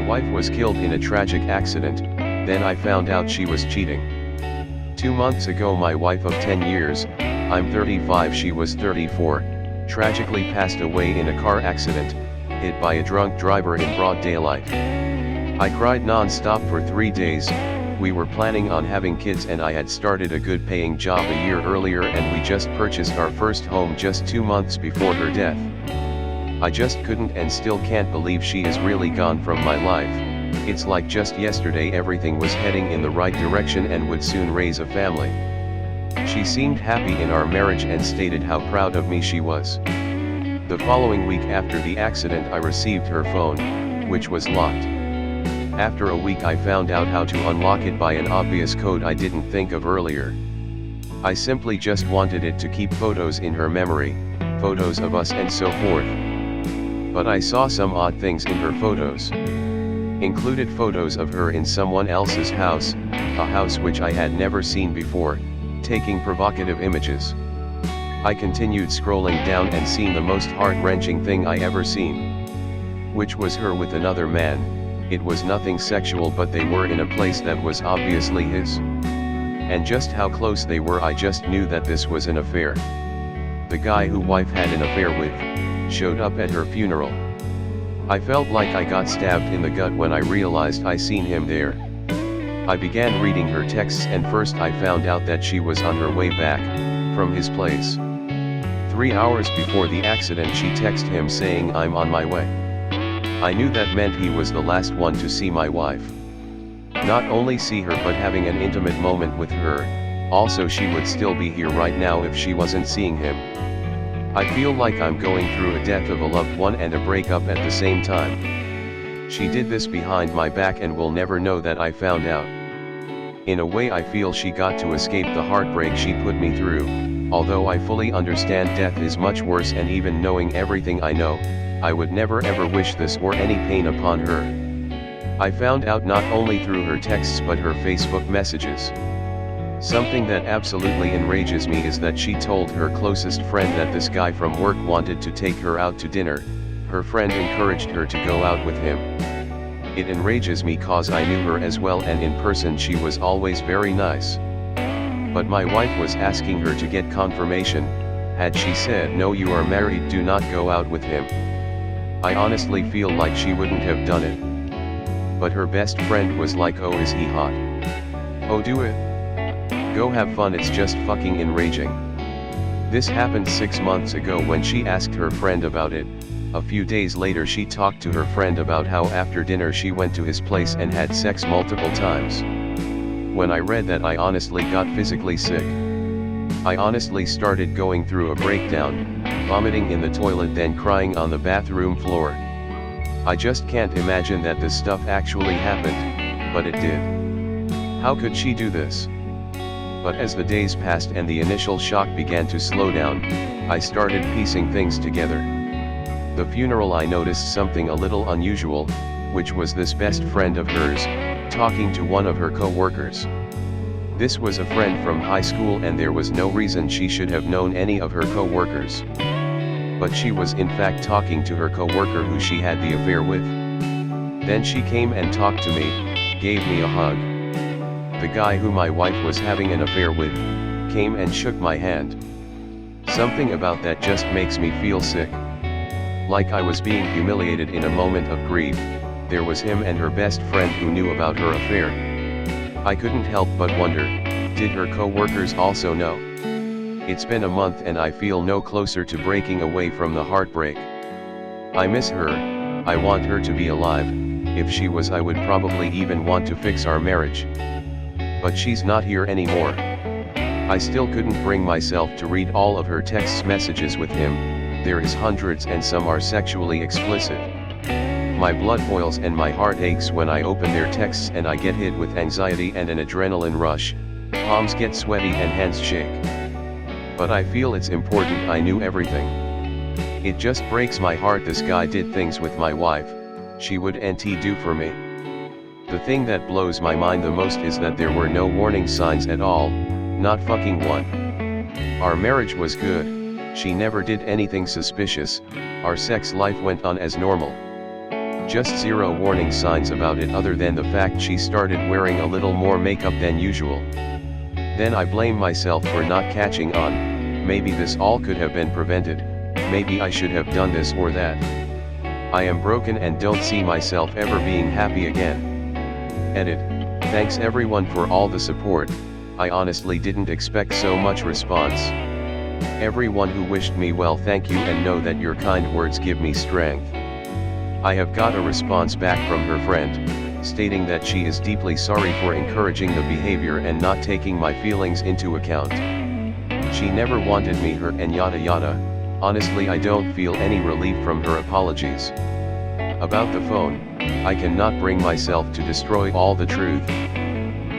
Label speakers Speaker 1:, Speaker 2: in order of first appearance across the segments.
Speaker 1: wife was killed in a tragic accident, then I found out she was cheating. 2 months ago my wife of 10 years, I'm 35, she was 34, tragically passed away in a car accident, hit by a drunk driver in broad daylight. I cried non-stop for 3 days. We were planning on having kids and I had started a good paying job a year earlier and we just purchased our first home just 2 months before her death. I just couldn't and still can't believe she is really gone from my life. It's like just yesterday everything was heading in the right direction and would soon raise a family. She seemed happy in our marriage and stated how proud of me she was. The following week after the accident I received her phone, which was locked. After a week I found out how to unlock it by an obvious code I didn't think of earlier. I simply just wanted it to keep photos in her memory, photos of us and so forth. But I saw some odd things in her photos. Included photos of her in someone else's house, a house which I had never seen before, taking provocative images. I continued scrolling down and seen the most heart-wrenching thing I ever seen. Which was her with another man. It was nothing sexual but they were in a place that was obviously his. And just how close they were I just knew that this was an affair. The guy who wife had an affair with, showed up at her funeral. I felt like I got stabbed in the gut when I realized I seen him there. I began reading her texts and first I found out that she was on her way back, from his place. 3 hours before the accident she texted him saying I'm on my way. I knew that meant he was the last one to see my wife. Not only see her but having an intimate moment with her, also she would still be here right now if she wasn't seeing him. I feel like I'm going through a death of a loved one and a breakup at the same time. She did this behind my back and will never know that I found out. In a way I feel she got to escape the heartbreak she put me through, although I fully understand death is much worse and even knowing everything I know, I would never ever wish this or any pain upon her. I found out not only through her texts but her Facebook messages. Something that absolutely enrages me is that she told her closest friend that this guy from work wanted to take her out to dinner. Her friend encouraged her to go out with him. It enrages me cause I knew her as well and in person she was always very nice. But my wife was asking her to get confirmation. Had she said no, you are married, do not go out with him, I honestly feel like she wouldn't have done it. But her best friend was like, oh, is he hot? Oh, do it. Go have fun, it's just fucking enraging. This happened 6 months ago when she asked her friend about it. A few days later she talked to her friend about how after dinner she went to his place and had sex multiple times. When I read that I honestly got physically sick. I honestly started going through a breakdown, vomiting in the toilet then crying on the bathroom floor. I just can't imagine that this stuff actually happened, but it did. How could she do this? But as the days passed and the initial shock began to slow down, I started piecing things together. The funeral I noticed something a little unusual, which was this best friend of hers, talking to one of her co-workers. This was a friend from high school and there was no reason she should have known any of her co-workers. But she was in fact talking to her co-worker who she had the affair with. Then she came and talked to me, gave me a hug. The guy who my wife was having an affair with, came and shook my hand. Something about that just makes me feel sick. Like I was being humiliated in a moment of grief. There was him and her best friend who knew about her affair. I couldn't help but wonder, did her co-workers also know? It's been a month and I feel no closer to breaking away from the heartbreak. I miss her, I want her to be alive. If she was, I would probably even want to fix our marriage. But she's not here anymore. I still couldn't bring myself to read all of her text messages with him. There is hundreds and some are sexually explicit. My blood boils and my heart aches when I open their texts and I get hit with anxiety and an adrenaline rush, palms get sweaty and hands shake. But I feel it's important I knew everything. It just breaks my heart this guy did things with my wife, she would NT do for me. The thing that blows my mind the most is that there were no warning signs at all, not fucking one. Our marriage was good, she never did anything suspicious, our sex life went on as normal. Just zero warning signs about it other than the fact she started wearing a little more makeup than usual. Then I blame myself for not catching on. Maybe this all could have been prevented, maybe I should have done this or that. I am broken and don't see myself ever being happy again. Edit. Thanks everyone for all the support. I honestly didn't expect so much response. Everyone who wished me well, thank you, and know that your kind words give me strength. I have got a response back from her friend, stating that she is deeply sorry for encouraging the behavior and not taking my feelings into account. She never wanted me hurt and yada yada. Honestly, I don't feel any relief from her apologies. About the phone, I cannot bring myself to destroy all the truth.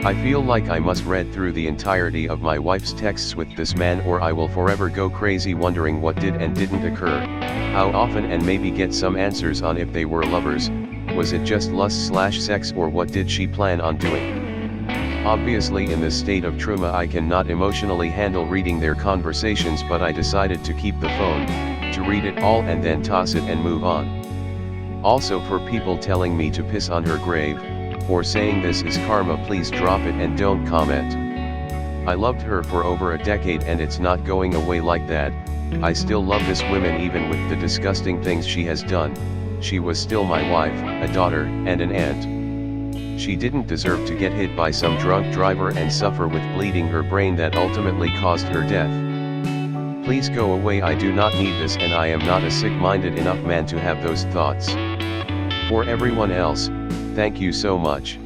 Speaker 1: I feel like I must read through the entirety of my wife's texts with this man, or I will forever go crazy wondering what did and didn't occur, how often, and maybe get some answers on if they were lovers. Was it just lust/sex, or what did she plan on doing? Obviously, in this state of trauma I cannot emotionally handle reading their conversations, but I decided to keep the phone, to read it all and then toss it and move on. Also, for people telling me to piss on her grave, or saying this is karma, please drop it and don't comment. I loved her for over a decade and it's not going away like that. I still love this woman even with the disgusting things she has done. She was still my wife, a daughter, and an aunt. She didn't deserve to get hit by some drunk driver and suffer with bleeding her brain that ultimately caused her death. Please go away, I do not need this, and I am not a sick-minded enough man to have those thoughts. For everyone else, thank you so much.